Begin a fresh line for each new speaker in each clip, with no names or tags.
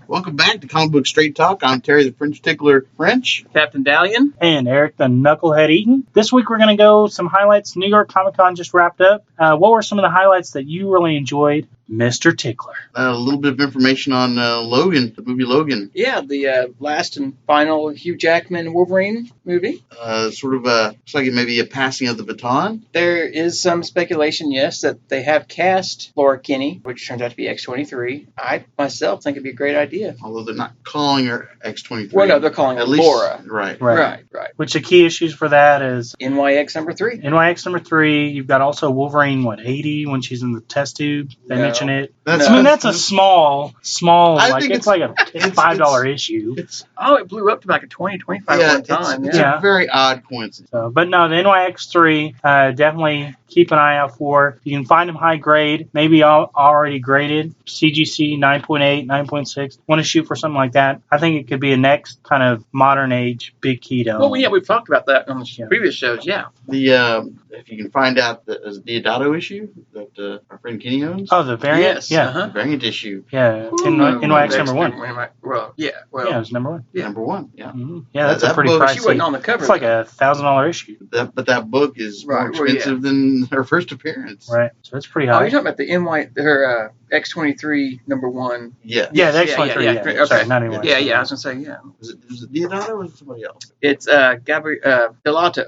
Welcome back to Comic Book Straight Talk. I'm Terry the French Tickler French.
Captain Dalian.
And Eric the Knucklehead Eaton. This week we're going to go some highlights. New York Comic Con just wrapped up. What were some of the highlights that you really enjoyed, Mr. Tickler?
A little bit of information on Logan, the movie Logan.
Yeah, the last and final Hugh Jackman Wolverine movie.
Looks like it may be a passing of the baton.
There is some speculation, yes, that they have cast Laura Kinney, which turns out to be X-23. I myself think it'd be a great idea.
Although they're not calling her X-23.
Well, no, they're calling her Laura.
Right.
Right.
Which the key issues for that is
NYX number 3.
NYX number 3. You've got also Wolverine, 80 when she's in the test tube. They mention it. That's a small. It's like a $5 issue.
It blew up to like a 20, 25 at one time.
It's a very odd coincidence.
But no, the NYX 3, definitely keep an eye out for. You can find them high grade, maybe already graded. CGC 9.8, 9.6. Want to shoot for something like that? I think it could be a next kind of modern age Big Keto.
Well, yeah, we've talked about that on the previous shows. Yeah.
If you can find out the Deodato issue that our friend Kenny owns.
Oh, the variant?
Yes.
Yeah.
The variant issue.
Yeah. NYX number 1.
Yeah,
it was number 1.
Yeah.
Number 1, yeah.
Mm-hmm. Yeah, that's a pretty
book,
pricey.
She wasn't on the cover.
It's like a $1,000 issue.
But that book is more expensive than her first appearance.
Right. So it's pretty high.
Oh, you're talking about the her X-23 number 1.
Yeah.
Yeah, the X-23. Yeah.
Okay.
Sorry, not anymore.
Yeah, I was going to say, yeah.
Was it Deodato or was it somebody else?
It's Gabrielle Delato.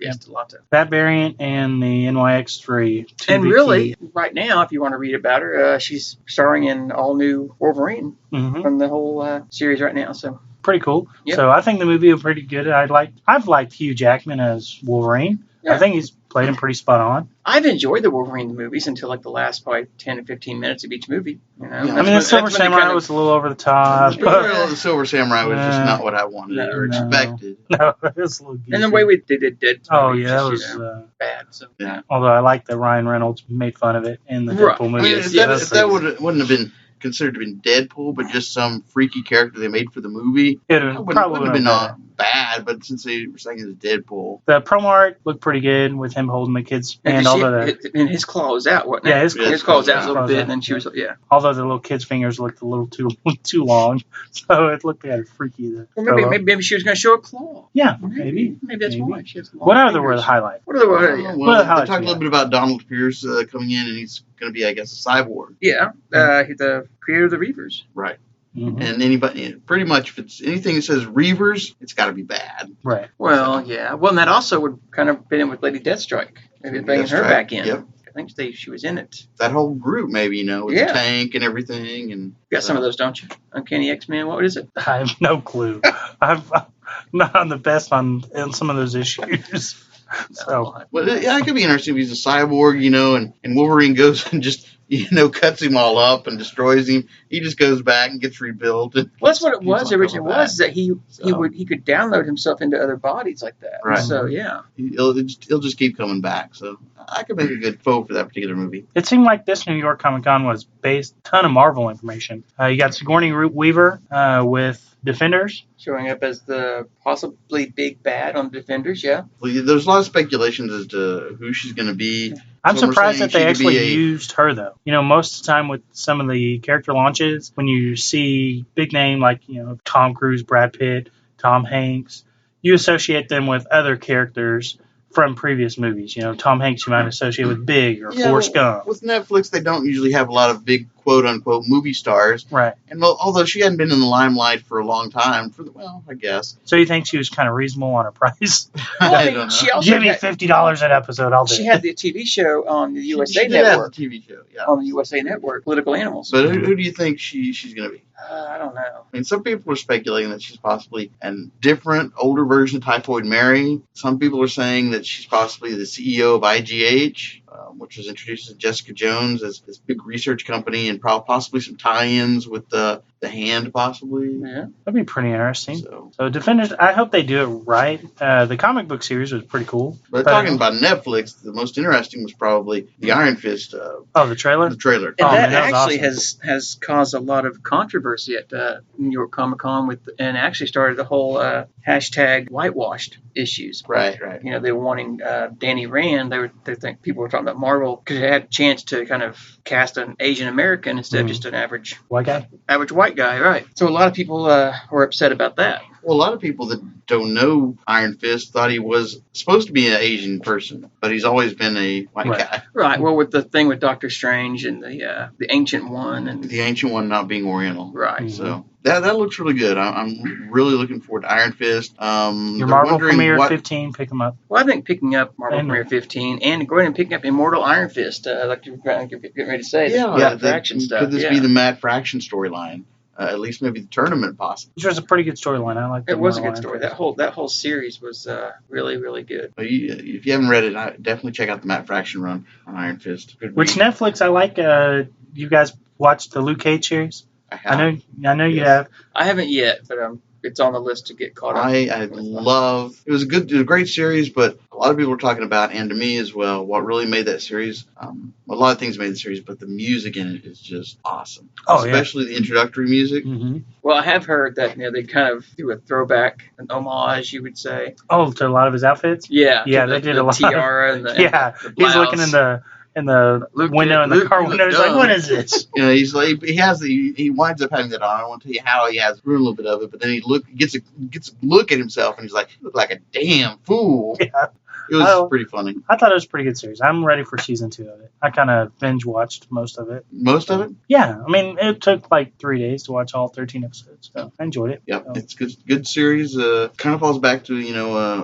Yes, Delato.
That variant and the NYX3.
And really, right now, if you want to read about her, she's starring in all new Wolverine from the whole series right now. So
pretty cool.
Yep.
So I think the movie was pretty good. I've liked Hugh Jackman as Wolverine. Yeah. I think he's played him pretty spot on.
I've enjoyed the Wolverine movies until like the last probably 10 to 15 minutes of each movie. You know?
I mean, the Silver Samurai was a little over the top.
The Silver Samurai was just not what I wanted or expected.
No, it was a little geeky.
And the way they did Deadpool.
Oh, yeah, that was
bad. So, yeah.
Although I like that Ryan Reynolds made fun of it in the Deadpool movie.
I mean, if that wouldn't have been considered to be Deadpool, but just some freaky character they made for the movie, it wouldn't have been bad, but since they were saying it's Deadpool.
The promo art looked pretty good with him holding the kid's
hand. And his claw was out, wasn't it?
Yeah,
his claw was out a little bit, and then she was,
Although the little kid's fingers looked a little too long, so it looked kind of freaky.
Well, maybe she was going to show a claw.
Yeah, maybe
that's why. She has long
what other were the highlights?
They talked a little bit about Donald Pierce coming in, and he's going to be, I guess, a cyborg.
Yeah, the creator of the Reavers.
Right. Mm-hmm. And anybody, pretty much, if it's anything that says Reavers, it's got to be bad.
Right.
Well, yeah. Well, and that also would kind of fit in with Lady Deathstrike. Maybe bringing her back in.
Yep.
I think she was in it.
That whole group, maybe, with the tank and everything. And
you got some of those, don't you? Uncanny X-Men. What is it?
I have no clue. I'm not on the best on some of those issues. So,
it could be interesting if he's a cyborg, and Wolverine goes and just, cuts him all up and destroys him. He just goes back and gets rebuilt. Well,
that's what it was originally. Was that he could download himself into other bodies like that.
Right.
So yeah,
he'll just keep coming back. So I could make a good foe for that particular movie.
It seemed like this New York Comic Con was based ton of Marvel information. You got Sigourney Weaver with Defenders.
Showing up as the possibly big bad on Defenders, yeah.
Well, there's a lot of speculations as to who she's going to be.
I'm surprised that they actually used her, though. Most of the time with some of the character launches, when you see big name like, Tom Cruise, Brad Pitt, Tom Hanks, you associate them with other characters from previous movies. Tom Hanks you might associate with Big or Forrest Gump.
With Netflix, they don't usually have a lot of big quote-unquote movie stars.
Right.
And although she hadn't been in the limelight for a long time, I guess.
So you think she was kind of reasonable on her price?
I don't know.
She also
give me $50 an episode, I'll do it.
She had the TV show on the USA
Network.
She
did have the TV show, yeah.
On the USA Network, Political Animals.
But who do you think she's going to be?
I don't know.
I mean, some people are speculating that she's possibly a different, older version of Typhoid Mary. Some people are saying that she's possibly the CEO of IGH, which was introduced as Jessica Jones as this big research company, and possibly some tie-ins with the Hand, possibly.
Yeah, that'd be pretty interesting. So Defenders, I hope they do it right. The comic book series was pretty cool.
But talking about Netflix, the most interesting was probably the Iron Fist.
The trailer?
The trailer.
And that actually awesome. has caused a lot of controversy at New York Comic Con and actually started the whole hashtag whitewashed issues.
Right.
They were wanting Danny Rand. They think people were talking about Marvel because they had a chance to kind of cast an Asian American instead of just an average
white guy.
Average white white guy, right? So a lot of people were upset about that.
Well, a lot of people that don't know Iron Fist thought he was supposed to be an Asian person, but he's always been a white
Right.
guy.
Right. Well, with the thing with Doctor Strange and the Ancient One and
The Ancient One not being Oriental.
right.
Mhm.
So that looks really good. I'm really looking forward to Iron Fist.
Your Marvel Premiere 15, pick them up.
Well, I think picking up Marvel
And-
Premiere 15 and going and picking up Immortal Iron Fist, like you're getting ready to say, the Matt Fraction stuff.
Could this
yeah.
be the Matt Fraction storyline? At least maybe the tournament, possibly.
Which was a pretty good storyline. I like
It was a good story. That whole series was really, really good.
But if you haven't read it, definitely check out the Matt Fraction run on Iron Fist. Good
Which
read.
Netflix, I like. You guys watched the Luke Cage series? I know you
Yes.
have.
I haven't yet, but it's on the list to get caught up.
I love it. Was a great series, but a lot of people were talking about, and to me as well, what really made that series. A lot of things made the series, but the music in it is just awesome.
Oh, yeah.
Especially the introductory music.
Mm-hmm.
Well, I have heard that they kind of do a throwback, an homage, you would say.
Oh, to a lot of his outfits?
Yeah,
Yeah,
to
they did a lot.
Tiara and the
Yeah,
the
he's
blouse.
looking in the
Luke
window in the
Luke-
car
Luke
window. He's like,
dumb.
what is this?
You know, he's like he winds up having that on. I won't tell you how he has ruined a little bit of it, but then he gets a look at himself and he's like, "You look like a damn fool."
Yeah.
It was
Oh.
pretty funny.
I thought it was a pretty good series. I'm ready for season 2 of it. I kind of binge watched most of it.
Most of it.
Yeah, I mean, it took like 3 days to watch all 13 episodes. So I enjoyed it.
Yep,
So,
it's good series. Kind of falls back to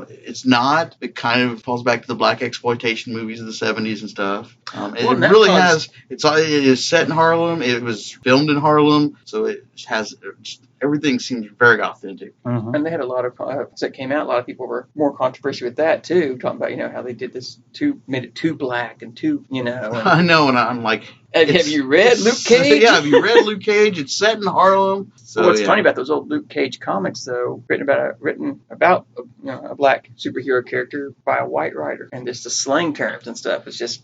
it's not. It kind of falls back to the black exploitation movies of the '70s and stuff. It
that
really
caused-
has. It is set in Harlem. It was filmed in Harlem, so it has everything seems very authentic.
mhm.
And they had a lot of that came out. A lot of people were more controversial with that too, talking about how they did this made it too black and too And,
I know, and I'm like,
have you read Luke Cage?
Yeah, have you read Luke Cage? It's set in Harlem. So
What's
yeah.
funny about those old Luke Cage comics, though, written about a black superhero character by a white writer, and just the slang terms and stuff. It's just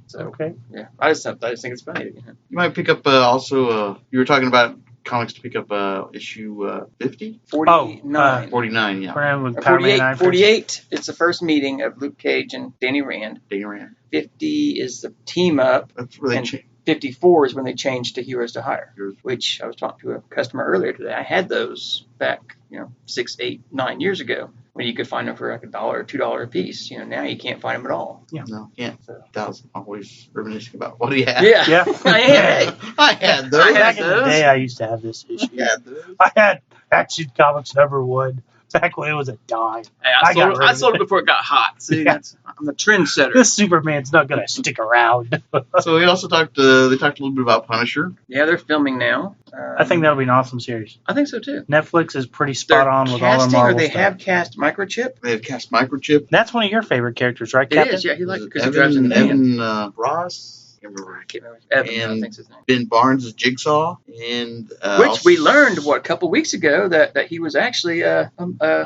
So
Okay.
yeah, I just think it's funny.
You might pick up also. You were talking about comics to pick up issue 50,
49.
49. Yeah,
We're in with
Or
Power Man
48,
9
48. It's the first meeting of Luke Cage and Danny Rand.
Danny Rand.
50 is the team up.
That's where they
And-
changed.
54 is when they changed to Heroes to Hire,
Heroes.
which I was talking to a customer earlier today. I had those back, 6, 8, 9 years ago when you could find them for like $1 or $2 a piece. Now you can't find them at all.
No, can't.
So.
That was always reminiscing about what he had.
Yeah.
Yeah.
I had.
I had those.
I had
Back in the
those.
day, I used to have this issue.
I had those.
I had Action Comics #1 back when it was a dime.
I
got rid
I
of
sold
it.
it before it got hot. See,
Yeah.
I'm the trendsetter.
This Superman's not going to stick around.
So we also talked. They talked a little bit about Punisher.
Yeah, they're filming now.
I think that'll be an awesome series.
I think so too.
Netflix is pretty spot on with all the
casting,
Marvel
or they
stuff.
have cast Microchip.
They have cast Microchip.
That's one of your favorite characters, right,
It
Captain?
is, yeah. He likes
Was it
because he drives in the van.
Evan Ross. I can't remember.
I can't remember. Evan, I
And-
think's his name.
Ben Barnes is Jigsaw, and
Which we learned a couple weeks ago that he was actually
A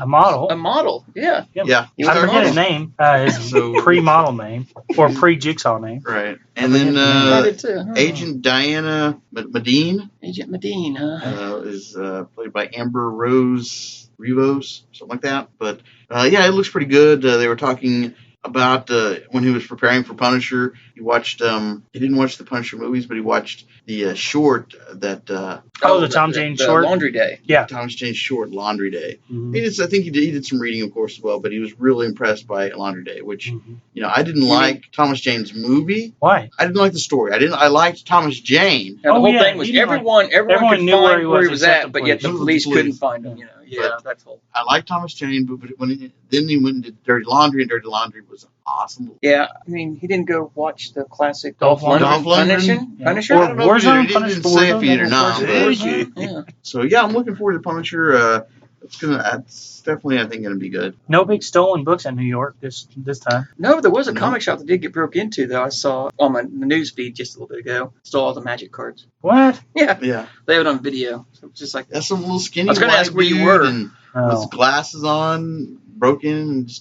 model.
a model. Yeah.
Yeah,
He
I
was a
forget
model.
his name. His
So-
pre-model name or pre-Jigsaw name.
right. And then
I did too. Huh.
Agent Diana Medine
Agent Medine, huh?
is played by Amber Rose Rivos, something like that. But yeah, it looks pretty good. They were talking about when he was preparing for Punisher. He watched. He didn't watch the Punisher movies, but he watched the short that
the Tom Jane short?
Laundry Day.
Thomas Jane short, Laundry Day.
Mhm.
I think he did some reading, of course, as well. But he was really impressed by Laundry Day, which
Mhm.
I didn't like Thomas Jane's movie.
Why?
I didn't like the story. I liked Thomas Jane.
Now, the
Oh,
whole
yeah,
thing was
he didn't
everyone
everyone
could
knew
find
where he was
at,
except the
but yet the
police.
police couldn't find him. Yeah,
But-
that's whole.
I liked Thomas Jane, but then he went and did Dirty Laundry, and Dirty Laundry was awesome.
Yeah, I mean, he didn't go watch the classic
Dolph
Dolph
Lundgren.
Lundgren.
Yeah.
Punisher.
Or
I don't know if he
Warzone?
did. He
Punisher
didn't
for
say
Warzone?
if he did or not.
Warzone.
but-
Yeah.
So yeah, I'm looking forward to Punisher. That's definitely, I think, going to be good.
No big stolen books in New York this time.
No, there was a
No.
comic shop that did get broke into, though. I saw on my news feed just a little bit ago. Stole all the magic cards.
What?
Yeah,
Yeah,
they have it on video. So it's just like,
that's some little skinny
I was gonna
white
ask where you
dude
were.
and
Oh.
with glasses on, broke in, and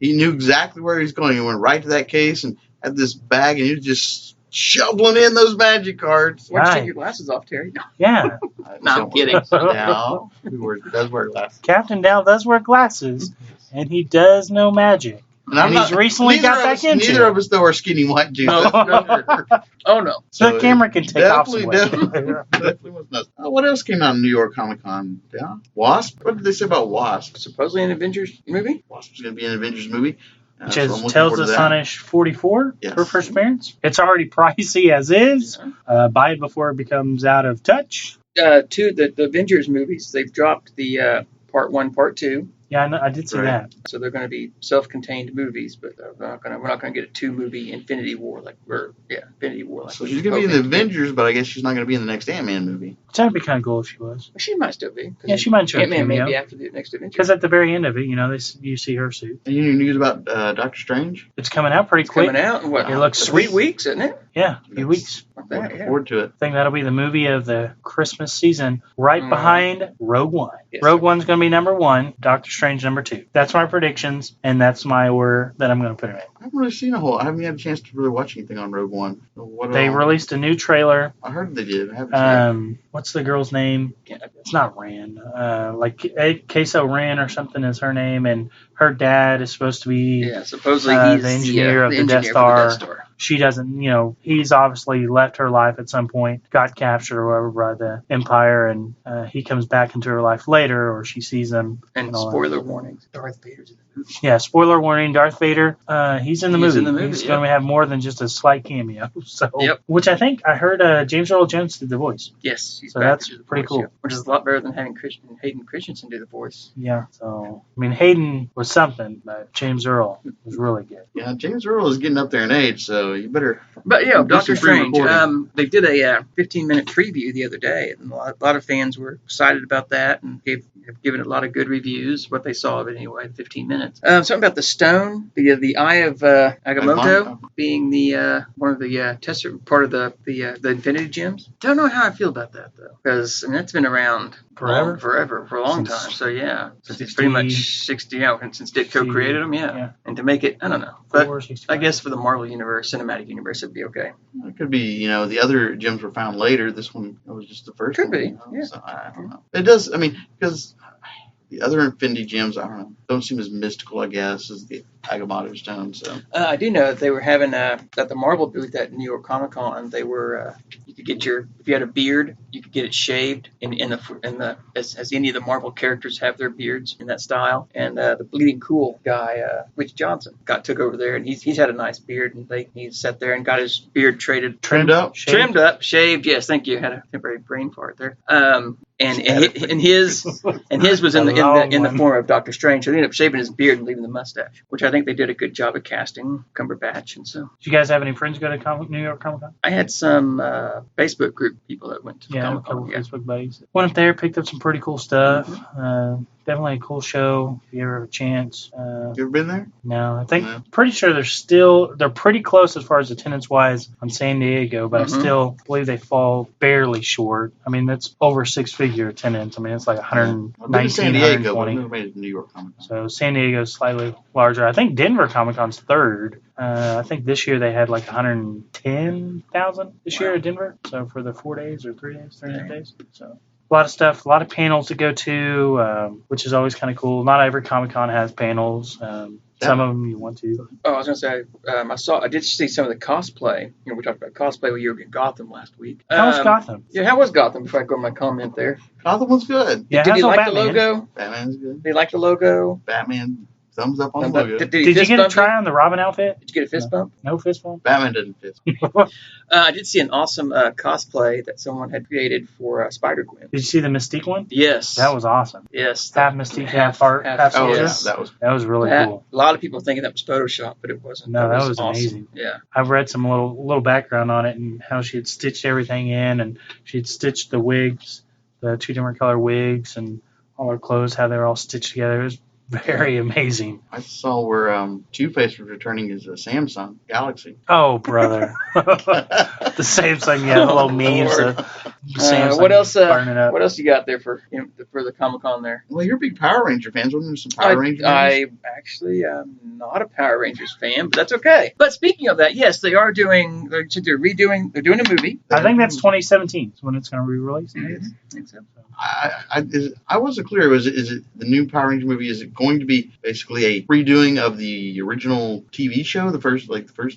he knew exactly where he was going. He went right to that case and had this bag, and he was just shoveling in those magic cards.
why'd you
Right.
take your glasses off, Terry? No,
Yeah.
no, I'm kidding.
Now, he does wear glasses.
Captain Dow does wear glasses, and he does know magic. And he's recently got back into
Neither
it.
of us, though, are skinny white dudes.
No.
That's for sure.
Oh no.
So the camera can take off some weight.
Definitely was nuts. What else came out in New York Comic Con? Yeah, Wasp. What did they say about Wasp?
Supposedly an Avengers movie.
Wasp is going to be an Avengers movie.
Which
So I'm
is
looking
Tales
forward
of
to that.
Astonish 44
Yes.
for first appearance. It's already pricey as is. Buy it before it becomes out of touch.
The Avengers movies. They've dropped the part 1, part 2.
Yeah, I did see
Right.
that.
So they're going to be self-contained movies, but we're not going to get a 2-movie Infinity War Infinity War.
So she's going to be in the Avengers, but I guess she's not going to be in the next Ant-Man movie.
Which that'd be kind of cool if she was.
She might still be.
Yeah, she might show a
Ant-Man may
cameo.
be after the next Avengers.
Because at the very end of it, you see her suit.
Any news about Doctor Strange?
It's coming out pretty
It's
quick.
coming out in what?
It looks
3
sweet.
weeks, isn't it?
Yeah, a few weeks.
Like that,
Looking
yeah.
forward to it.
I think that'll be the movie of the Christmas season, right behind Rogue One.
Yes,
Rogue
sir.
One's going to be number 1, Doctor Strange number 2. That's my predictions, and that's my order that I'm going to put it in.
I haven't really seen I haven't had a chance to really watch anything on Rogue One.
They released a new trailer.
I heard they did. I haven't seen
What's the girl's name? It's not Rand. Queso Rand or something is her name, and her dad is supposed to be.
Yeah, supposedly
the
he's
engineer of the
engineer
Death
for the Death
Star.
Star.
She doesn't, he's obviously left her life at some point, got captured or whatever by the Empire, and he comes back into her life later, or she sees him.
And
all that.
spoiler warnings: Darth Vader's in the movie.
Yeah, spoiler warning, Darth Vader, he's in the
He's
movie.
in the movie,
He's
yeah.
going to have more than just a slight cameo. So,
Yep.
Which I think I heard James Earl Jones did the voice.
Yes, he's
So
back
that's
to do the
pretty
voice,
cool.
yeah. Which is a lot better than having Hayden Christensen do the voice.
Yeah, so, Hayden was something, but James Earl was really good.
Yeah, James Earl is getting up there in age, so you better.
But yeah,
Do
Doctor
some
Strange.
pre-recording.
They did a 15-minute preview the other day, and a lot of fans were excited about that, and have given it a lot of good reviews. What they saw of it anyway, 15 minutes. Something about the stone, the Eye of Agamotto, being the one of the part of the Infinity Gems. Don't know how I feel about that though, because that's been around
Forever?
for a long
Since
time. So yeah, since it's
60
pretty much 60. Since Ditko created them,
yeah.
and to make it, I don't know, but
465.
I guess for the Marvel universe, cinematic universe, it'd be okay.
It could be, the other gems were found later. This one was just the first
Could
one.
be, yeah.
So I don't know. It does, because the other Infinity Gems, I don't know, don't seem as mystical, I guess, as the Agamotto Stone. So
I do know that they were having at the Marvel booth at New York Comic Con. They were you could get if you had a beard, you could get it shaved as any of the Marvel characters have their beards in that style. And the Bleeding Cool guy, Rich Johnson, took over there, and he's had a nice beard, and he sat there and got his beard
trimmed up.
trimmed up, shaved. Yes, thank you. Had a temporary brain fart there. And his was in the form of Doctor Strange. So they ended up shaving his beard and leaving the mustache, which I think they did a good job of casting Cumberbatch. And so
Did you guys have any friends go to New York Comic Con?
I had some Facebook group people that went to
Yeah, a
Comic
couple
Con. Yeah.
Facebook buddies. Went up there, picked up some pretty cool stuff. Definitely a cool show if you ever have a chance.
You ever been there?
No, I think
No.
pretty sure they're pretty close as far as attendance wise on San Diego, but I still believe they fall barely short. That's over 6-figure attendance. It's like
I've been to
119,
San Diego, but I've
120.
never made it to New York Comic Con.
So San Diego's slightly larger. I think Denver Comic Con's third. I think this year they had like 110,000 this year at Denver. So for the 4 days or 3 days, 3 days. So a lot of stuff, a lot of panels to go to, which is always kind of cool. Not every Comic Con has panels. Some of them you want to.
Oh, I was going to say, I did see some of the cosplay. We talked about cosplay with you in Gotham last week.
How was Gotham?
Yeah, how was Gotham? Before I go to my comment there.
Gotham was good.
Yeah,
Did
how's
you
old
like
Batman?
the logo?
Batman's good.
Did you like the logo?
Batman, thumbs up on
Thumbs
the
up.
logo.
Did
Did you
fist
get a
bump
try on the Robin outfit?
Did you get a fist bump?
No fist bump?
Batman didn't fit.
I did see an awesome cosplay that someone had created for Spider-Gwen.
Did you see the Mystique one?
Yes.
That was awesome.
Yes.
Half Mystique, half soldier.
yes.
That was
That was really
That-
cool.
A lot of people thinking that was Photoshop, but it wasn't.
No, that was
awesome.
amazing.
Yeah.
I've read some little background on it and how she had stitched everything in, and she had stitched the wigs, the 2 different color wigs, and all her clothes, how they were all stitched together. It was very amazing.
I saw where Two-Face was returning his Samsung Galaxy.
Oh, brother. The Samsung, yeah, the little memes.
Lord.
Samsung
What else?
burning up.
What else you got there for the Comic-Con there?
Well, you're a big Power Ranger fans. Wasn't there some Power Ranger movies?
I actually am not a Power Rangers fan, but that's okay. But speaking of that, yes, they are doing. They're doing a movie.
I think that's 2017 is when it's going to be released.
I think so.
I wasn't clear. Is it the new Power Ranger movie? Is it going to be basically a redoing of the original TV show, the first.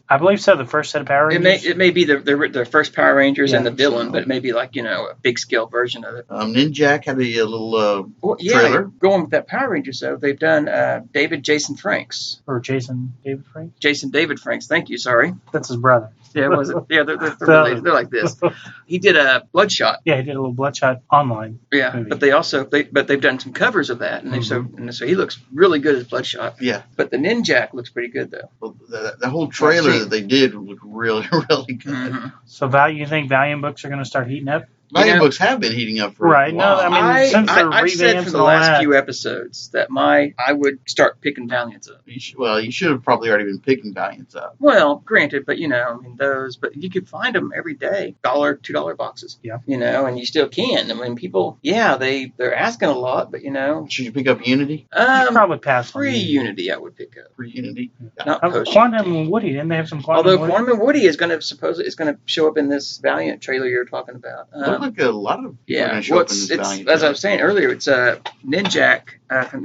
I believe so. The first set of Power Rangers.
It may be the first Power Rangers
Yeah.
and the villain, but it may be like a big scale version of it.
Ninjak had a little
Well, yeah,
trailer.
going with that Power Rangers though, they've done David Jason Franks.
Or Jason David Frank.
Jason David Franks, thank you, sorry.
That's his brother.
Yeah, was it? Yeah, they're related. They're like this. He did a Bloodshot.
Yeah, he did a little Bloodshot online.
Yeah,
movie.
but they've done some covers of that, and so he looks really good as Bloodshot.
Yeah.
But the Ninjak looks pretty good though.
Well, the whole trailer that they did looked really, really good.
Mm-hmm.
So, you think Valiant books are going to start heating up?
Valiant books have been heating up for
Right,
a
no,
while.
I mean, since they're
I've said
revamps
for the
and all
last
that.
few episodes that I would start picking Valiants up.
You should have probably already been picking Valiants up.
Well, granted, but but you could find them every day, $1, $2 boxes.
Yeah.
And you still can. I mean, people, they're asking a lot, but
Should you pick up Unity?
You probably pass on
free
Unity.
Unity I would pick up.
Free Unity?
Not post.
Quantum and Woody, didn't they have some Quantum
Although
Woody?
Quantum and Woody is going to show up in this Valiant trailer you're talking about.
Look like a lot of
Yeah,
gonna show up in this Valiant
as I
trailer.
was saying earlier, it's Ninjak from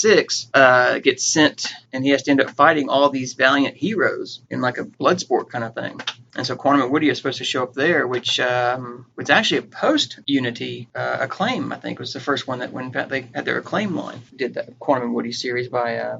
MI6 gets sent, and he has to end up fighting all these Valiant heroes in like a blood sport kind of thing. And so Quantum and Woody are supposed to show up there, which was actually a post-Unity Acclaim. I think was the first one that when they had their Acclaim line did that Quantum and Woody series by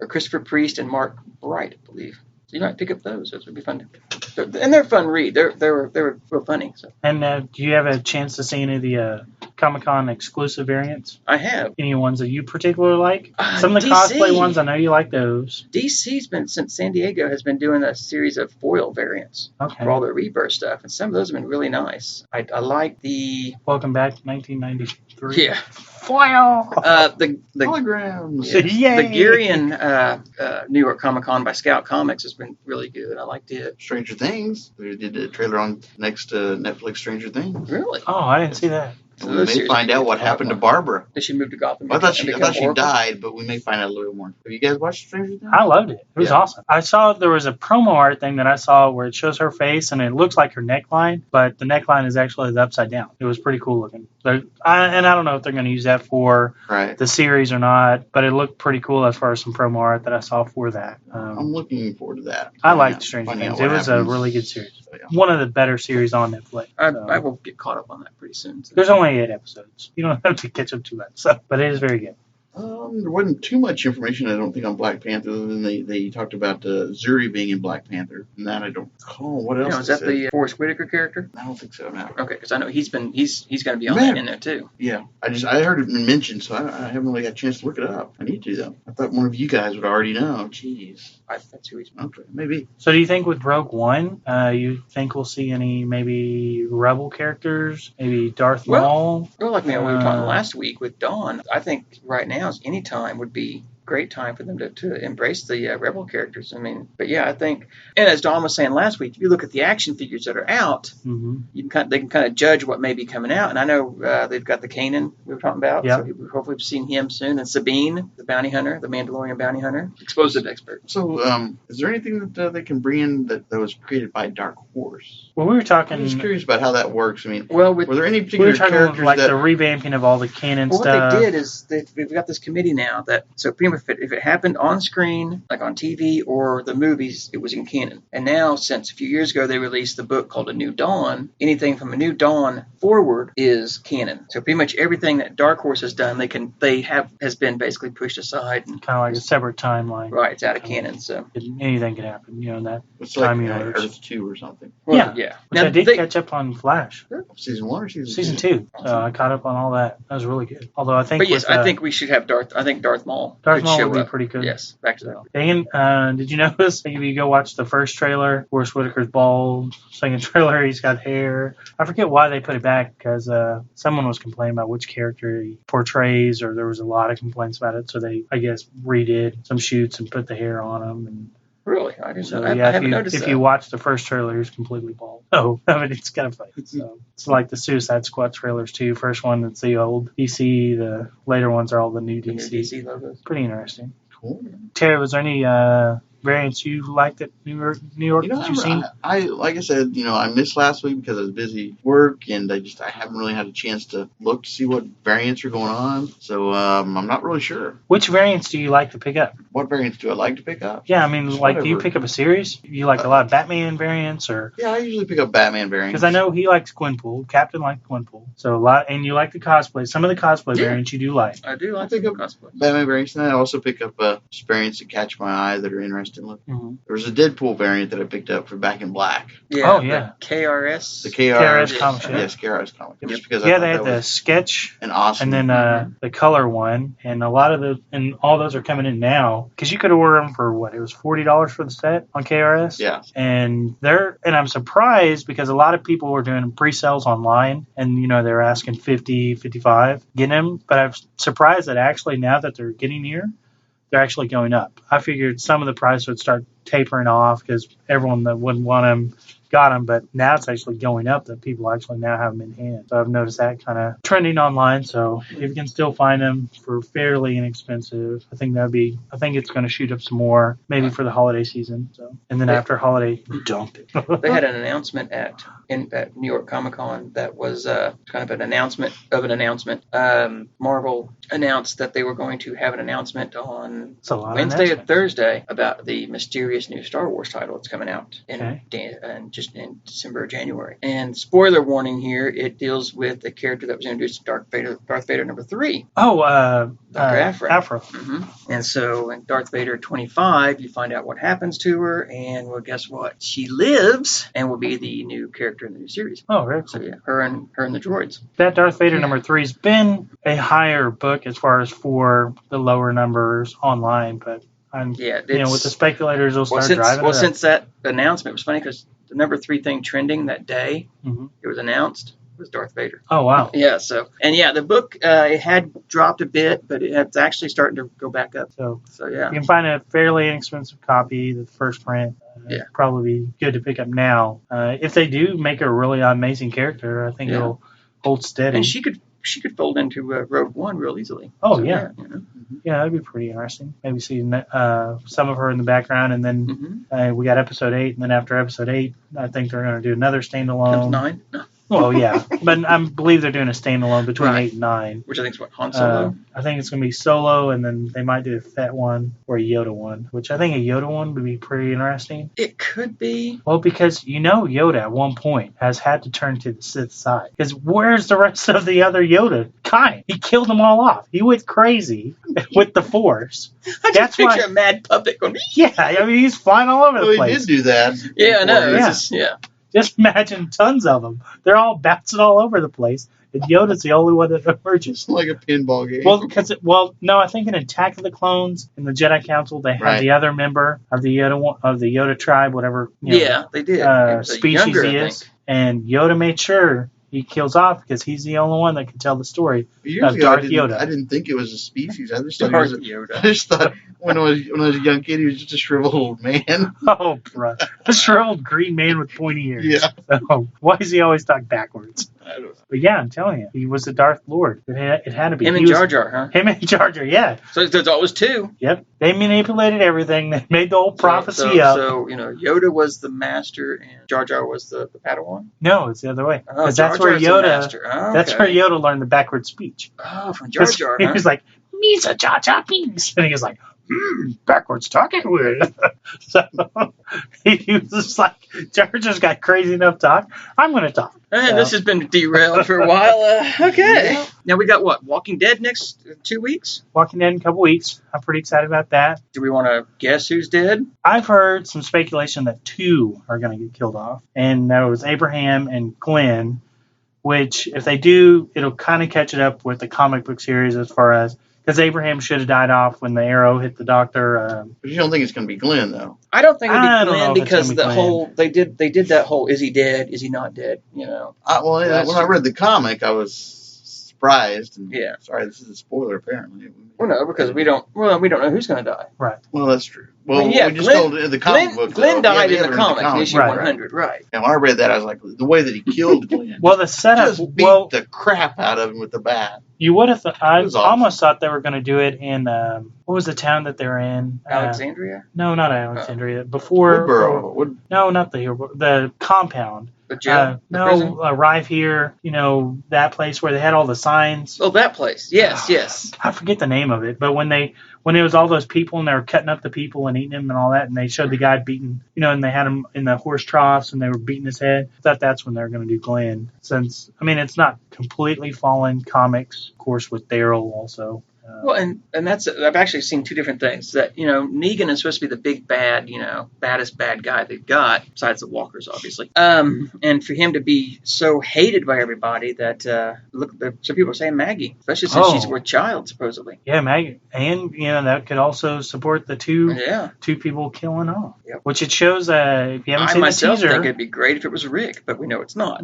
Christopher Priest and Mark Bright, I believe. So you might pick up those. Those would be fun. And they're a fun read. They were real funny. So
And do you have a chance to see any of the Comic-Con exclusive variants?
I have.
Any ones that you particularly like? Some of the
DC.
cosplay ones, I know you like those.
DC's been, since San Diego, has been doing a series of foil variants
Okay.
for all their Rebirth stuff, and some of those have been really nice. I like the
Welcome back to 1993.
foil. The
Holograms.
Yay!
the Gurion New York Comic Con by Scout Comics has been really good. I liked it.
Stranger Things. We did a trailer on next Netflix Stranger Things.
Really?
Oh, I didn't see that.
So
We
those
may
series
find
are
out
good.
what happened to Barbara.
Did she move to Gotham?
I thought she
and become Oracle?
died, but we may find out a little more. Have you guys watched Stranger Things?
I loved it. It was
Yeah.
awesome. I saw there was a promo art thing that I saw where it shows her face and it looks like her neckline, but the neckline is actually the upside down. It was pretty cool looking. I don't know if they're going to use that for
Right.
the series or not, but it looked pretty cool as far as some promo art that I saw for that.
I'm looking forward to that.
I liked Stranger
Finding
Things.
out
It
what
was a
happens.
really good series.
So, yeah.
One of the better series on Netflix.
I
So,
will get caught up on that pretty soon. So.
there's only 8 episodes. You don't have to catch up too much. So, but it is very good.
There wasn't too much information, I don't think, on Black Panther. Other than they talked about Zuri being in Black Panther, and that I don't recall. What else?
Is that
they
the
said?
Forrest Whitaker character?
I don't think so. No.
Okay, because I know he's going to be on
Man.
that in there too.
Yeah, I heard it mentioned, so I haven't really got a chance to look it up. I need to though. I thought one of you guys would already know. Jeez.
That's who he's.
Okay, maybe.
So, do you think with Rogue One, you think we'll see any maybe Rebel characters, maybe Darth Maul?
Well, like we were talking last week with Dawn, I think right now is any time would be great time for them to embrace the Rebel characters. I mean, but yeah, I think, and as Dawn was saying last week, if you look at the action figures that are out,
Mm-hmm.
they can kind of judge what may be coming out. And I know they've got the Kanan we were talking about,
Yeah.
so we'll hopefully see him soon. And Sabine, the bounty hunter, the Mandalorian bounty hunter, explosive expert.
So, is there anything that they can bring in that was created by Dark Horse?
Well, we were
I'm
talking.
just curious about how that works. I mean,
Well,
were there any
We
particular
were talking
characters
like
that?
the revamping of all the canon
Well,
stuff.
what they did is we've got this committee now that, so pretty much if it happened on screen, like on TV or the movies, it was in canon. And now, since a few years ago, they released the book called A New Dawn. Anything from A New Dawn forward is canon. So pretty much everything that Dark Horse has done, has been basically pushed aside. And,
Kind of like a separate timeline.
right, it's out of canon. So
Anything could happen, in that
It's like
time universe.
Earth 2 or something.
yeah.
Which I did catch up on Flash.
Season 1 or
Season 2. So I caught up on all that. That was really good. Although I think
But yes,
with,
I think we should have Darth Maul.
Darth
could
Maul
show
would be
up.
pretty good.
Yes, back to that.
Dan, did you notice if you go watch the first trailer, Forrest Whitaker's bald, second trailer, he's got hair. I forget why they put it back, because someone was complaining about which character he portrays, or there was a lot of complaints about it, so they, I guess, redid some shoots and put the hair on him. And
Really? I didn't
so,
know. I
yeah,
haven't noticed
if
that.
you watch the first trailer, he's completely bald. Oh, I mean, it's kind of funny. So, it's like the Suicide Squad trailers, too. First one, it's the old DC. The later ones are all the new
The new
DC.
DC logos.
Pretty interesting.
Cool.
Terry, was there any variants you liked at New York that you've seen?
I like I said, I missed last week because I was busy at work, and I haven't really had a chance to look to see what variants are going on. So I'm not really sure.
Which variants do you like to pick up?
What variants do I like to pick up?
Yeah, I mean, do you pick up a series? You like a lot of Batman variants, or?
Yeah, I usually pick up Batman variants.
Because I know he likes Gwenpool. Captain likes Gwenpool. So a lot, and you like the cosplay. Some of the cosplay variants you do like.
I do like
cosplay. Batman variants, and I also pick up variants that catch my eye that are interesting looking.
Mm-hmm.
There was a Deadpool variant that I picked up for Back in Black.
Yeah.
Oh, yeah.
The KRS.
The KRS
comic.
Yes, KRS comic.
Yep.
Just because
they had the sketch
and awesome,
and then the color one, and a lot of and all those are coming in now because you could order them for what, it was $40 for the set on KRS.
Yeah.
And I'm surprised because a lot of people were doing pre-sales online, and they're asking $50, $55 getting them. But I'm surprised that actually now that they're getting here, they're actually going up. I figured some of the price would start tapering off because everyone that wouldn't want them got them, but now it's actually going up that people actually now have them in hand. So I've noticed that kind of trending online. So if you can still find them for fairly inexpensive, I think it's going to shoot up some more, maybe for the holiday season. So, and then after holiday, dump it.
They had an announcement at New York Comic Con that was kind of an announcement of an announcement. Marvel announced that they were going to have an announcement on Wednesday or Thursday about the mysterious new Star Wars title that's coming out just in December or January. And spoiler warning here, it deals with the character that was introduced to Darth Vader number 3.
Oh,
Dr.
Aphra.
Mm-hmm. And so in Darth Vader 25, you find out what happens to her, and well, guess what? She lives and will be the new character in the new series.
Oh, very cool.
So yeah, her and the droids.
That Darth Vader number 3's been a higher book as far as for the lower numbers online, but with the speculators, they'll start driving.
Well, since that announcement, it was funny because the number 3 thing trending that day, it was announced, was Darth Vader.
Oh, wow.
Yeah, the book, it had dropped a bit, but it's actually starting to go back up.
So
yeah.
You can find a fairly inexpensive copy, the first print. Probably be good to pick up now. If they do make a really amazing character, I think it'll hold steady.
And she could fold into Rogue One real easily.
Oh, yeah. Yeah, that'd be pretty interesting. Maybe see some of her in the background, and then we got episode 8, and then after episode 8, I think they're going to do another standalone.
9? No.
Well, yeah, but I believe they're doing a standalone between 8 and 9.
Which I think is what, Han Solo?
I think it's going to be Solo, and then they might do a Fett one or a Yoda one, which I think a Yoda one would be pretty interesting.
It could be.
Well, because Yoda at one point has had to turn to the Sith side. Because where's the rest of the other Yoda kind? He killed them all off. He went crazy with the Force.
I just picture a mad puppet going.
Yeah, I mean he's flying all over the place.
He did do that.
Yeah, I know.
Just imagine tons of them. They're all bouncing all over the place. And Yoda's the only one that emerges.
Like a pinball game.
Well, no, I think in Attack of the Clones, in the Jedi Council, they had the other member of the Yoda tribe, whatever.
They did.
Species he is. And Yoda made sure he kills off because he's the only one that can tell the story of Darth Yoda.
I didn't think it was a species. I just thought Yoda. I just thought when I was a young kid, he was just a shriveled old man.
Oh, bro. A shriveled green man with pointy ears.
Yeah.
So, why does he always talk backwards?
I don't know.
But yeah, I'm telling you, he was the Darth Lord. It had to be.
Him and Jar Jar, huh?
Him and Jar Jar, yeah.
So there's always 2.
Yep. They manipulated everything. They made the whole prophecy up.
So, Yoda was the master and Jar Jar was the Padawan?
No, it's the other way.
Oh,
that's where Yoda. That's where Yoda learned the backward speech.
Oh, from Jar Jar.
He was like, "Misa Jar Jar Binks," and he was like, backwards talking weird. So he was just like, Jar Jar's got crazy enough talk. I'm going to talk.
This has been derailed for a while. Okay. Yeah. Now we got what? Walking Dead next 2 weeks?
Walking Dead in a couple weeks. I'm pretty excited about that.
Do we want to guess who's dead?
I've heard some speculation that 2 are going to get killed off. And that was Abraham and Glenn, which if they do, it'll kind of catch it up with the comic book series as far as, because Abraham should have died off when the arrow hit the doctor.
But you don't think it's going to be Glenn, though?
I don't think it'll be Glenn because the whole they did that whole is he dead? Is he not dead?
When I read the comic, I was surprised. And
Yeah.
Sorry, this is a spoiler apparently.
Well, no, because we don't know who's going to die.
Well, that's true. Well,
I mean, yeah,
we just
Glenn-
told in the comic book.
Glenn
though.
died
Yeah,
in the comics, in issue
right.
100, right?
And when I read that, I was like, the way that he killed Glenn.
Well, the setup.
just beat
Well,
the crap out of him with the bat.
you would have. I
It was awesome.
almost thought they were going to do it in what was the town that they're in?
Alexandria?
No, not Alexandria. Before.
Woodboro.
No, not the compound.
The jail? The prison?
Arrive here. That place where they had all the signs.
Oh, that place. Yes.
I forget the name of it, but when it was all those people and they were cutting up the people and eating them and all that, and they showed the guy beating, and they had him in the horse troughs and they were beating his head. I thought that's when they were going to do Glenn. Since it's not completely fallen comics, of course, with Daryl also.
Well, and that's I've actually seen two different things. That Negan is supposed to be the big bad, baddest bad guy they've got, besides the Walkers, obviously. And for him to be so hated by everybody that some people are saying Maggie, especially since she's with child supposedly.
Yeah, Maggie, and that could also support the two people killing off.
Yep.
Which it shows. If you haven't seen the
myself
teaser,
think it'd be great if it was Rick, but we know it's not.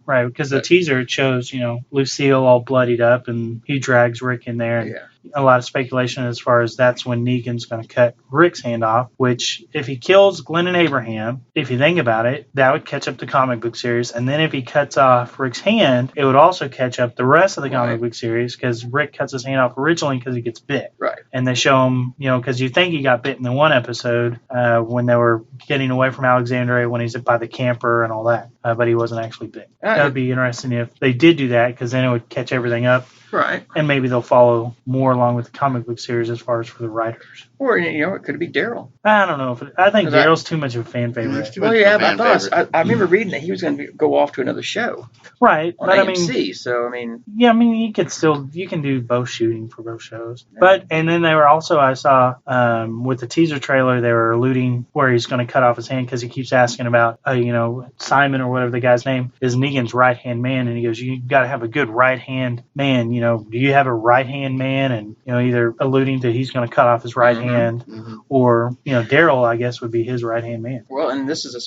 Right, because the teaser it shows, Lucille all bloodied up and he drags Rick in there. And a lot of speculation as far as that's when Negan's going to cut Rick's hand off, which if he kills Glenn and Abraham, if you think about it, that would catch up the comic book series. And then if he cuts off Rick's hand, it would also catch up the rest of the comic book series because Rick cuts his hand off originally because he gets bit.
Right.
And they show him, because you think he got bit in the one episode when they were getting away from Alexandria when he's by the camper and all that. But he wasn't actually bit. That would be interesting if they did do that because then it would catch everything up.
Right.
And maybe they'll follow more along with the comic book series as far as for the writers.
Or, it could be Daryl.
I don't know. I think Daryl's too much of a fan favorite.
Well, yeah, but I remember reading that he was going to go off to another show.
Right.
On
but
AMC,
you can do both shooting for both shows. Yeah. But, and then they were also, I saw, with the teaser trailer, they were alluding where he's going to cut off his hand because he keeps asking about, Simon or whatever the guy's name is Negan's right-hand man. And he goes, you got to have a good right-hand man. Do you have a right-hand man? And, either alluding to he's going to cut off his right hand or, Daryl, I guess, would be his right-hand man.
Well, and this is not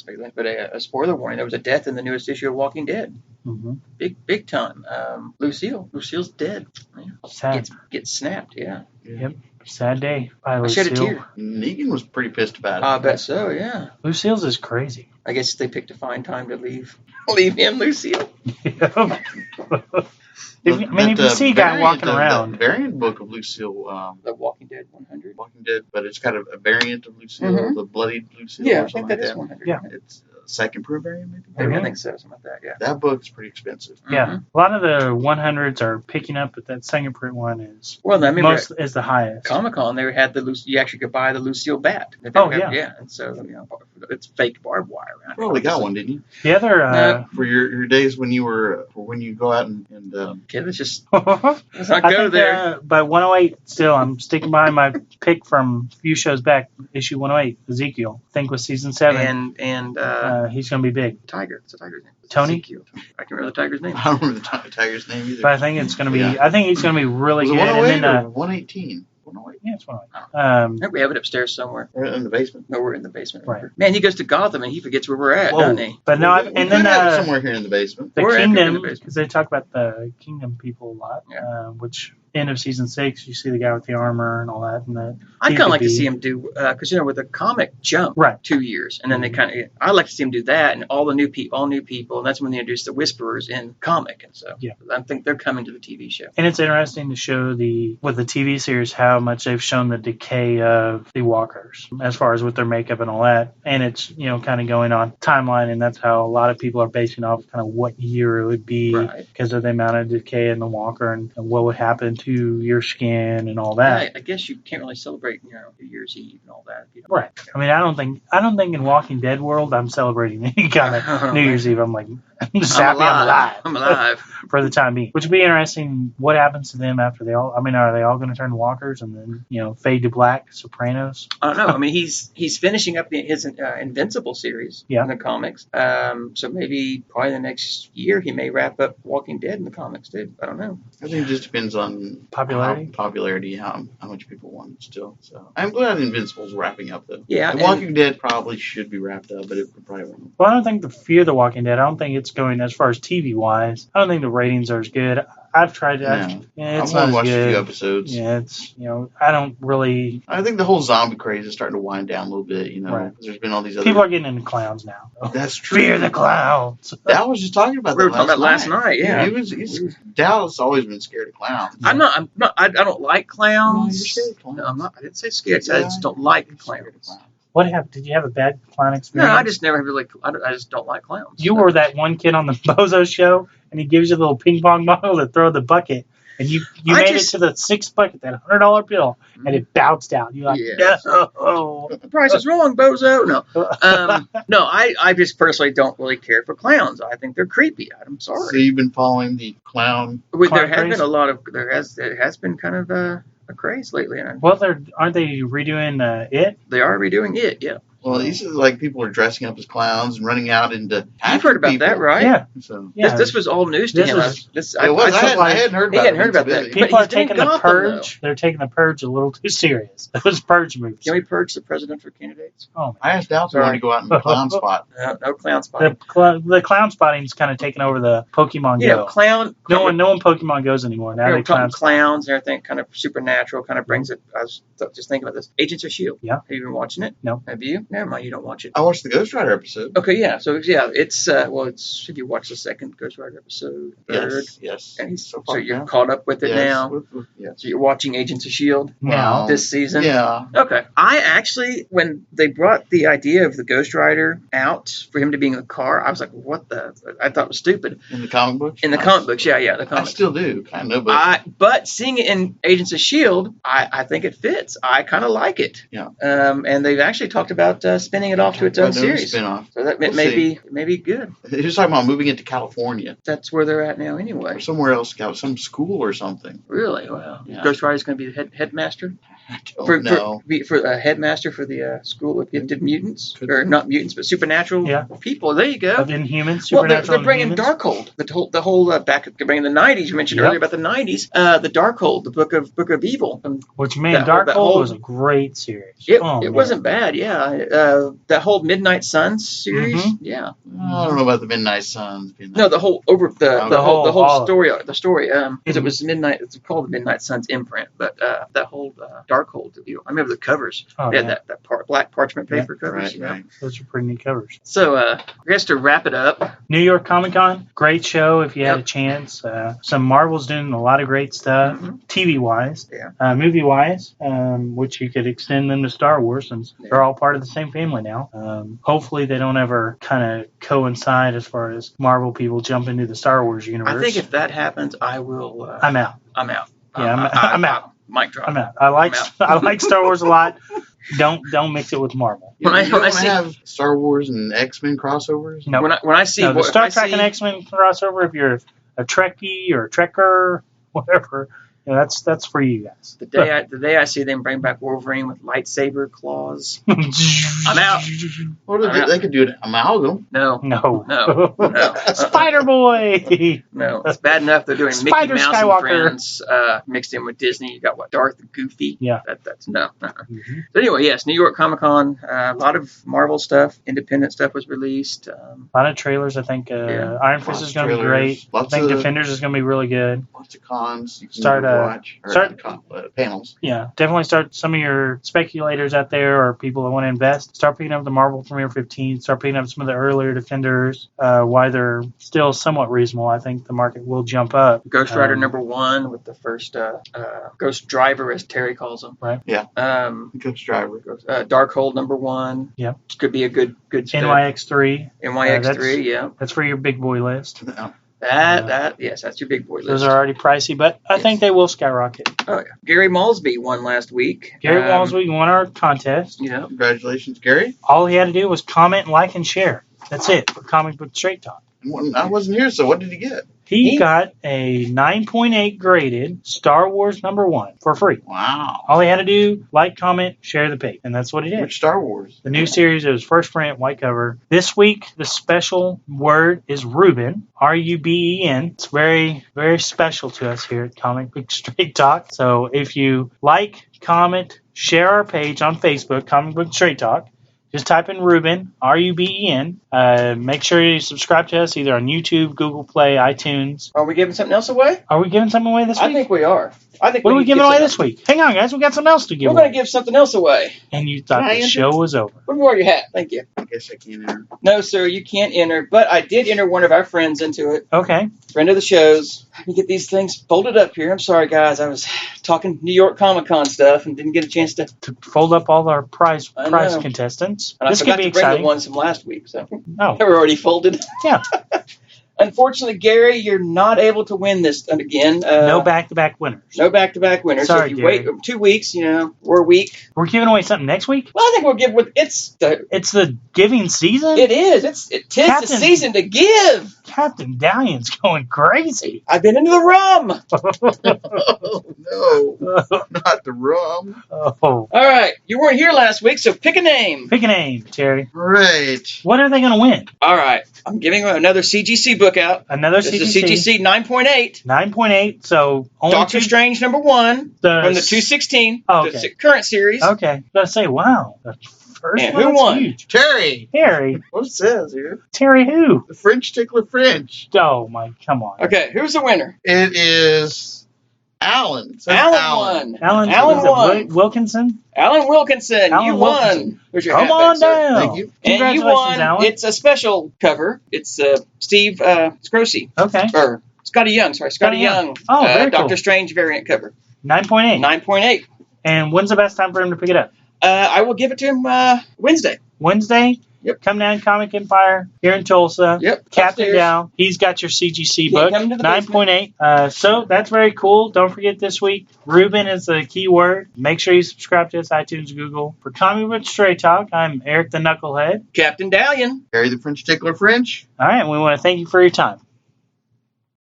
speculation, but a spoiler warning. There was a death in the newest issue of Walking Dead.
Mm-hmm.
Big time. Lucille's dead.
Sad.
Gets snapped, yeah.
Yep. Sad day by
Lucille.
Lucille.
I shed a tear.
Negan was pretty pissed about it.
I bet so, yeah.
Lucille's is crazy.
I guess they picked a fine time to leave him, Lucille.
If you see a guy walking around.
The variant book of Lucille.
The Walking Dead 100.
Walking Dead, but it's got a variant of Lucille, the bloodied Lucille
Yeah,
or something
I think
like
that is 100.
Yeah.
It's a second proof variant, maybe?
I think so, something like that, yeah.
That book's pretty expensive.
Yeah. A lot of the 100s are picking up, but that second print one is is the highest.
Comic-Con, they had you actually could buy the Lucille bat. Yeah, and so, it's fake barbed wire around.
You probably got one, didn't you?
The other...
for your days when you go out and
okay, let's not go there.
But 108, still, I'm sticking by my pick from a few shows back, issue 108, Ezekiel. I think was season 7.
And
he's going to be big.
Tiger. It's a tiger's name.
Tony?
Ezekiel. I can remember the tiger's name.
I don't remember the tiger's name either.
But I think it's going to be. I think he's going to be really good.
108 or 118. 108.
Yeah, it's 108.
I think we have it upstairs somewhere.
We're in the basement.
No, we're in the basement.
Right.
Man, he goes to Gotham and he forgets where we're at, doesn't he?
But no, and then
somewhere here in the basement.
The Kingdom, because they talk about the Kingdom people a lot, which. End of season 6, you see the guy with the armor and all that. And
I'd kind of like to see him do because with the comic jump 2 years, and then they I'd like to see him do that and all new people, and that's when they introduced the Whisperers in comic, and so I think they're coming to the TV show.
And it's interesting to show with the TV series how much they've shown the decay of the Walkers as far as with their makeup and all that, and it's kind of going on timeline, and that's how a lot of people are basing off kind of what year it would be because of the amount of decay in the Walker and what would happen to your skin and all that.
I guess you can't really celebrate, New Year's Eve and all that.
Right. I mean, I don't think in Walking Dead world I'm celebrating any kind of New Year's Eve. I'm like, I'm just happy I'm alive for the time being. Which would be interesting. What happens to them after they all? I mean, are they all going to turn walkers and then fade to black? Sopranos.
I don't know. I mean, he's finishing up his Invincible series in the comics. So maybe probably the next year he may wrap up Walking Dead in the comics too. I don't know.
I think it just depends on popularity, how much people want it still. So I'm glad Invincible's wrapping up though.
Yeah,
The Walking Dead probably should be wrapped up, but it probably won't.
Well, I don't think the Fear the Walking Dead. I don't think it's going as far as TV wise. I don't think the ratings are as good. I've tried it.
No.
Yeah, it's
I've only
not
watched a few
good.
episodes.
Yeah, it's I don't really.
I think the whole zombie craze is starting to wind down a little bit.
Right.
'Cause there's been all these other.
People are getting into clowns now.
That's true.
Fear the clowns.
I was just talking about
We
that
were talking about last night. Yeah.
Dallas always been scared of clowns.
I'm not. I don't like
No, you're
clowns.
scared of clowns.
No, I'm not. I didn't say scared. I just don't like clowns.
What happened? Did you have a bad clown
No,
experience?
I just never really. I just don't like clowns.
You were that one kid on the Bozo show, and he gives you a little ping pong ball to throw in the bucket, and you made it to the sixth bucket, that $100 bill, and it bounced out. You're like,
Yeah.
no.
The price is wrong, bozo. No, no. I just personally don't really care for clowns. I think they're creepy. I'm sorry.
So you've been following the clown.
There
Clown
has
craze?
been a lot of. There has been kind of a craze lately, and
Well, aren't they redoing it?
they are redoing it. Yeah,
Well, these are like people are dressing up as clowns and running out into.
you've heard about
people.
that, right?
Yeah.
So
Yeah.
This was all news to
This
him.
was-
it was. I hadn't heard
he
about
hadn't
it.
heard about that.
Busy.
But
People are
he's doing
taking the
Gotham,
purge. They're taking the purge a little too serious. Those purge movies.
Can we purge the presidential candidates?
Oh,
I asked Dalton
Sorry.
to go out in the clown spot.
No clown spot.
the clown spotting's kind of taking over the Pokemon
You know,
Go.
clown.
No one Pokemon goes anymore. Now
You know,
they
talking
clown.
clowns and everything, kind of supernatural, kind of brings it. I was just thinking about this. Agents of S.H.I.E.L.D.
Yeah.
Have you been watching it?
No.
Have you? Never mind, you don't watch it.
I watched the Ghost Rider episode.
Okay, yeah. So yeah, it's it's. If you watch the second Ghost Rider episode, third,
Yes.
and
So
so
far,
you're
yeah.
caught up with it
Yes.
now.
Yes.
So you're watching Agents of S.H.I.E.L.D.
Now.
this season.
Yeah.
Okay. I actually, when they brought the idea of the Ghost Rider out for him to be in the car, I was like, what the? I thought it was stupid.
In the comic books.
In the comic books, yeah, the
I
comics.
still do, kind of, but
But seeing it in Agents of S.H.I.E.L.D., I think it fits. I kind of like it.
Yeah.
And they've actually talked about spinning it off to its own series.
Spin-off.
So that
We'll
may be good.
He was talking about moving it to California
That's where they're at now, anyway.
or somewhere else, some school or something.
Really? Well,
Yeah.
Ghost Rider's going to be the headmaster
I don't know.
for headmaster for the school of gifted mutants,
Could
or
be.
not mutants, but supernatural
Yeah.
people. There you go.
Of Inhumans,
Well,
supernatural
they're bringing
Inhumans.
Darkhold. The whole back bringing the '90s. You mentioned
Yep.
earlier about the '90s. The Darkhold, the book of evil.
Which, man,
that
Darkhold
whole-
was a great series.
It
Oh, man.
wasn't bad. Yeah. That whole Midnight Suns series.
Mhm.
Yeah.
I don't know about the Midnight Suns. Being
No, the whole over the
Oh,
the whole
all of
story. The story. Because it
Mhm.
was Midnight. It's called the Midnight Suns imprint. But that whole Darkhold. I remember the covers.
Oh,
They had
yeah.
that black parchment
Yeah.
paper covers.
right,
you know.
right.
Those are pretty neat covers.
So I guess to wrap it up.
New York Comic Con, great show if you had
Yep.
a chance. Some Marvel's doing a lot of great stuff,
Mhm.
TV wise,
Yeah.
movie wise, which you could extend them to Star Wars since
Yeah.
they're all part of the same family now. Hopefully they don't ever kind of coincide as far as Marvel people jump into the Star Wars universe.
I think if that happens, I will.
I'm out.
I'm out.
Yeah, I'm out.
Mic drop.
I'm out. I like
I'm out.
I like Star Wars a lot. Don't mix it with Marvel.
You,
When I-
you don't
when I see-
have Star Wars and X-Men crossovers?
No,
When I see
no, the
what-
Star
if I
Trek
see-
and X-Men crossover. If you're a Trekkie or a Trekker, whatever, that's for you guys.
The day I see them bring back Wolverine with lightsaber claws.
I'm
out.
What if
I'm out.
they could do an amalgam?
No,
No.
No.
Spider Boy.
no, it's bad enough they're doing
Spider
Mickey Mouse
Skywalker.
and Friends mixed in with Disney. You got what, Darth and Goofy?
Yeah.
That's no.
Mhm.
But anyway, yes, New York Comic Con. A lot of Marvel stuff, independent stuff was released.
A lot of trailers. I think
Yeah.
Iron Fist
Lots
is
of
going to be
trailers,
great.
lots
I think
of-
Defenders is going to be really good.
Lots of cons you can
Start,
watch. Or
start-
panels.
Yeah, definitely start some of your speculators out there or people that want to invest. Start picking up the Marvel Premiere 15. Start picking up some of the earlier Defenders. Why they're still somewhat reasonable. I think the market will jump up.
Ghost Rider
Um,
'1 with the first Ghost Driver, as Terry calls him.
Right.
Yeah.
Um,
Ghost Driver.
Darkhold #1.
Yeah.
Could be a good
NYX3.
NYX3. Yeah.
That's for your big boy list.
No.
Yes, that's your big boy list.
Those are already pricey, but I think they will skyrocket.
Oh yeah. Gary Malsby won last week.
Gary Walsby won our contest.
You know,
Congratulations, Gary.
All he had to do was comment, like, and share. That's it for Comic Book Straight Talk.
I wasn't here, so what did he get?
He got a 9.8 graded Star Wars #1 for free.
Wow.
All he had to do, like, comment, share the page, and that's what he did.
Which Star Wars?
The new series, it was first print, white cover. This week, the special word is Ruben, R-U-B-E-N. It's very, very special to us here at Comic Book Straight Talk. So if you like, comment, share our page on Facebook, Comic Book Straight Talk, Just type in Ruben, Ruben. Make sure you subscribe to us either on YouTube, Google Play, iTunes.
Are we giving something else away?
Are we giving something away this week?
I think we are. I think
What are we
need to
giving
give
away
something
this week? Hang on, guys. We got something else to give
We're
away.
going to give something else away.
And you thought
Can I
the
enter?
show was over.
Put more your hat. Thank you.
I guess I can't enter.
No, sir, you can't enter. But I did enter one of our friends into it.
Okay.
Friend of the show's. Let me get these things folded up here. I'm sorry, guys. I was talking New York Comic Con stuff and didn't get a chance to.
To fold up all our prize
I know.
contestants.
And
This
I
could
forgot
be
to bring
exciting.
the ones from last week, so
Oh,
they were already folded.
yeah.
Unfortunately, Gary, you're not able to win this again.
No back-to-back winners.
No back-to-back winners.
Sorry,
so if you
Gary.
wait 2 weeks, we're a week.
We're giving away something next week?
Well, I think we'll give with
It's the giving season?
it is. It tis the
Captain.
season to give.
Captain Dallion's going crazy.
I've been into the rum.
Oh, no. Not the rum.
Oh.
All right, you weren't here last week, so pick a name.
Pick a name, Terry.
Right.
What are they going to win?
All right, I'm giving another CGC book out.
Another
This is a
CGC.
CGC 9.8.
9.8, so only
Doctor
two.
Strange #1 from the 216,
Oh,
the
okay.
current series.
Okay. I was going to say, wow. The first
Yeah,
one
who
was
won?
huge.
Terry.
Terry.
What it says here?
Terry who?
The French Tickler French.
Oh, my. Come on.
Okay, who's the winner?
It is Alan. It says
Alan won.
Alan
Alan
is it
won.
Wilkinson?
Alan Wilkinson,
Alan
you
Wilkinson.
won. Here's your
Come
hat back,
on
sir.
down.
Thank you.
And you
Congratulations,
won.
Alan.
It's a special cover. It's Steve Scrosy.
Okay.
Or Scotty Young, sorry. Scotty
Scotty Young.
Young.
Oh, very cool.
Doctor Strange variant cover.
9.8.
9.8.
And when's the best time for him to pick it up?
I will give it to him Wednesday.
Wednesday?
Yep.
Come down Comic Empire here in Tulsa.
Yep.
Captain
upstairs.
Dow. He's got your CGC
Yeah,
book.
come to the
9.8. So that's very cool. Don't forget this week, Ruben is the key word. Make sure you subscribe to us, iTunes, Google. For Comic Book Stray Talk, I'm Eric the Knucklehead.
Captain Dalian.
Terry the French Tickler French.
All right, and we want to thank you for your time.